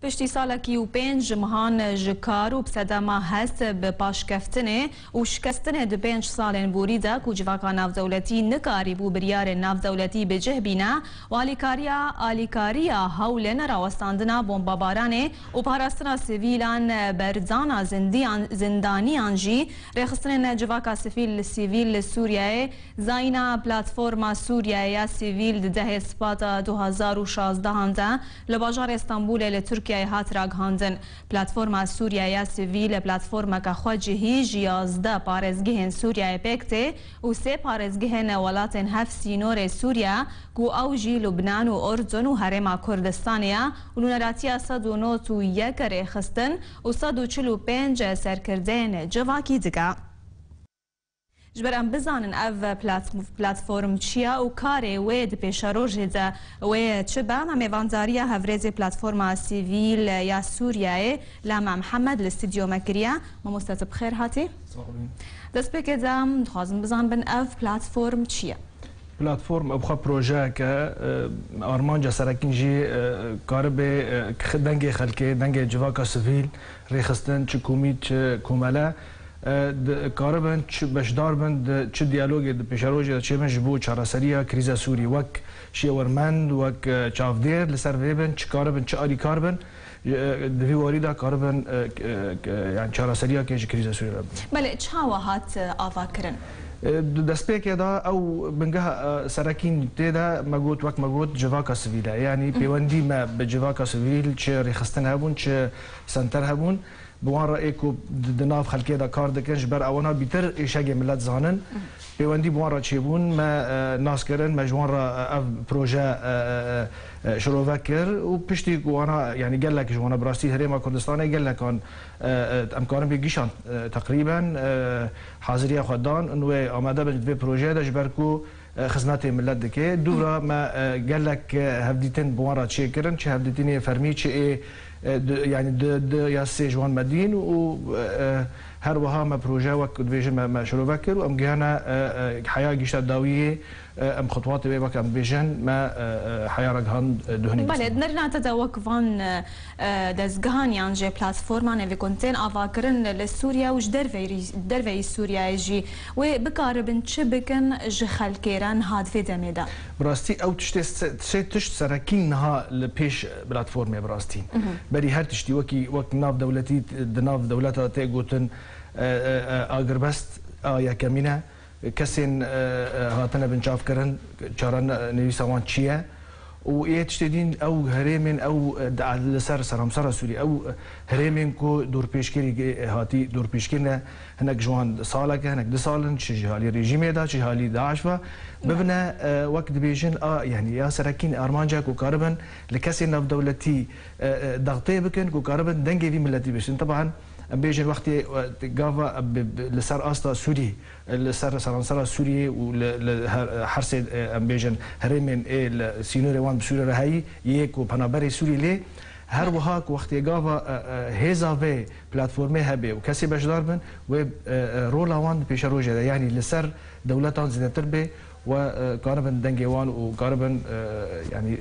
پشتی سالکی و پنج جمهان جکار و بسدما هست به پاشکفتنه و شکستنه ده 5 سالن بوری ده که جواکا نافدولتی نکاری بو بریار نافدولتی به جهبینه و آلیکاریا هولن راوستاندنا بومبابارانه و پاراستنا سیویلان بردانا زندانیان جی رخصتن جواکا سیویل سوریه زاینا پلاتفورما سوریه سیویل ده سپاتا 2016 هنده لباجار استانبول لترکیه هات راگهاندن پلاتفورما سوریه سیویل پلاتفورما که خواجهی 11 پارزگهن سوریه پکته و 3 پارزگهن ولاتن هف سینور سوریه کو اوجی لبنان و اردن و هرما کردستانیا و لونراتیا 191 رخصتن و 145 سرکردن جواکی دگه جبران بزانن اف پلاتفورم چیا و کاری وید پیشروج ده و چبا ممیوانداری هفرز پلاتفورم سیویل یا سوریه لما محمد الاستودیو مکریا ما مستطب خیر هاتی دست بکدم خوازم بزان بن اف پلاتفورم چیا پلاتفورم ابخوا پروژه که آرمانجا سرکینجی کار به دنگ خلکه دنگ جواکا سیویل ریخستن چه کومی چه کومله کاربن چه بشدار بند چه دیالوگی د پیشروجی چه من جبو چارسریا کریزا سوری وک شیورمند وک چافدیر لسر ویبن چه کاربن چه آری کاربن دوی واریدا کاربن یعنی چارسریا که کریزا سوری بله چاوا هات آوا کرن دست پیک دا او بنگه سرکین تیدا مگوت وک مگوت جواکا سویله یعنی پیوندی ما به جواکا سویل چه ریخستن هبون چه سنتر هبون بوان رأی کو دناف خلقی دا کار دکنش بر اونا بیتر ایشاگی ملت زانن پیوندی بوان را چیبون ما ناس کرن ما جوان را اف پروژه شروع وکر و پشتی وانا یعنی گل لک جوانا براستی هرما کردستانه گل لکان امکانم بگیشان تقریبا حاضری خوددان انو آماده به پروژه دا جبر کو خدمت ملت دکه دورا ما گل لک هفدیتن بوان را چی کرن چه هفدیتنی فرمی چه يعني د ياسي جوان مدين و هر وها ما بروجا وك دفيجن ما شروع بكر وام جانا حياه جيشت داويه ام خطوات بيبك ام فيجن ما حياه رجهان دهني بله نرنا تدوك فان دزغان يانجي بلاتفورما نفي كونتين افاكرن لسوريا وش درفي سوريا يجي وبكاربن تشبكن جخل كيران هاد في دميدا براستي او تشت سراكين نها لبيش بلاتفورما براستي بري هر تشتي وك ناف دولتي دناف دولتها تيغوتن اغربست يا كمينه کسین هاتنا بنچاف کرن چارن نویسوان چیه و ایت شدین او هرمن او لسر سرامسر سوری او هرمن کو دور پیشگیری هاتی دور پیشگیرنه هنک جوان ساله که هنک 2 سالن چه حالی رژیم دا چه حالی داعش و ببنا وقت بیشن یعنی یا سرکین ارمانجا کو کاربن لکسی ناف دولتی ضغطه بکن کو کاربن دنگی وی ملتی بشن طبعا بيجن وقت جافا لسر أستا سوري لسر سرانسرا سوري ولحرس بيجن هرمن سينوري وان بسوري رهاي يك وبنابري سوري ليه هر وهاك وقت جافا هزا في بلاتفورمي هبه وكسي بشدار بن و رولا وان بيشروجه يعني لسر دولتان زينتر به وقاربن دنجوان وقاربن يعني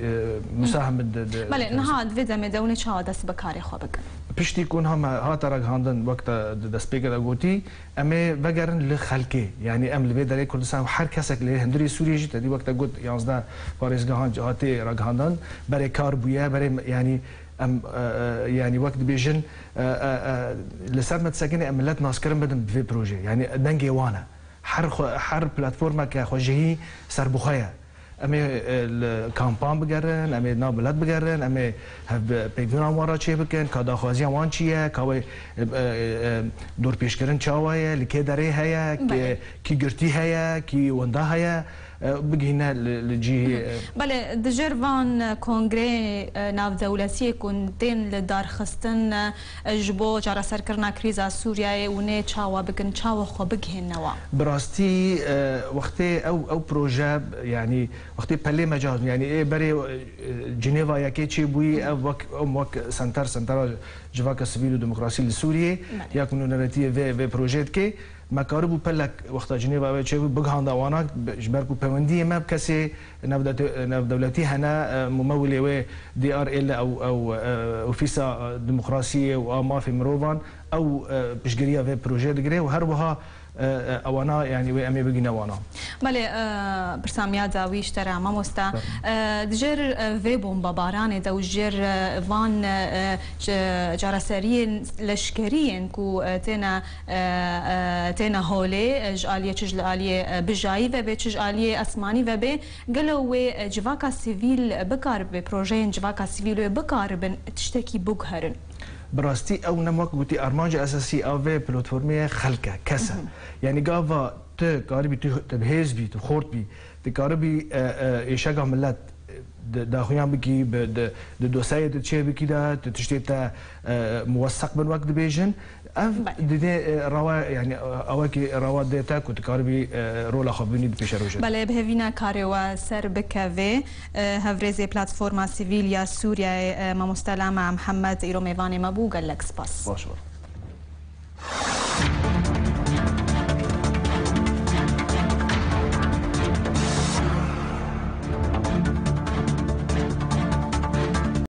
مساهم بله نهاد فيدا مدوني شو دست بكاري خوابك پشتی کن هم هات راگهاندن وقت دست پیکر گویی اما بگرن لخلکه یعنی ام لبی داره کردستان و هر کسی که هندری سوریه جت دی وقت گویی 11 پاریزگاهان هاتی راگهاندن برای کار بویه برای یعنی ام يعني وقت بيجن لسر ما تسكن املات ناسكرن بدن في بروجي يعني دنجي وانا حر بلاتفورما كخوجهي سربخايا اما الكامبان بگرن اما نابلت بگرن اما پیگونا وارا چه بکن کادا خوازی وان چیه کاوی دور پیش کردن چاوایه لکی داره هیا کی گرتی هیا کی وندا هیا بگینا لجی بله دجروان کنگره ناو دولتی کنتین لدار خستن جبو جارا سرکرنا کریزا سوریه و نه چاوا بکن چاوا خو بگین نوا براستی وقت او پروژه يعني وقت پله مجاز يعني بري جنيفا ياكي چي بوي وك سنتر جواكا سيفيل وديمقراطيه لسوريا يكونوا نراتيه في بروجيت كي مکارب و پلک وقت جنیو و چه بگهاند آوانا جبرکو پوندی ما بکسی نافدولتی هنا ممولی و DRL او اوفیسا دموکراسی و مافی مروان او بشگریه و پروژه دگره و هر وها اوانا يعني و امي بگین اوانا بله برسامیا داویش ترا ما مستا دجر في بومبا باران دو جر وان جارسرين لشكرين كو تينا هولي جاليه تجاليه بجاي و بتجاليه اسماني و به قالوا و جواكا سيفيل بكار ببروجين جواكا سيفيل بكار تشتكي بوغهرن براستي او نموك قلتي ارمانج اساسي او في بلاتفورميه خلقه كسا يعني قافا تقاربي تبهيز بي تخورت بي تقاربي يشجع ملات داخليان بكي دوسايه تشي بكي دا تشتيتا موثق من وقت بيجن دي روا يعني اواكي روا ديتا كنت قاربي رولا خبيني بيشروجه بله بهوینا کاروا سر بکوه هفرزی پلتفرما سیویلیا سوریا ما مستلم محمد ایرو میوانی مبوغ لکس پاس باشه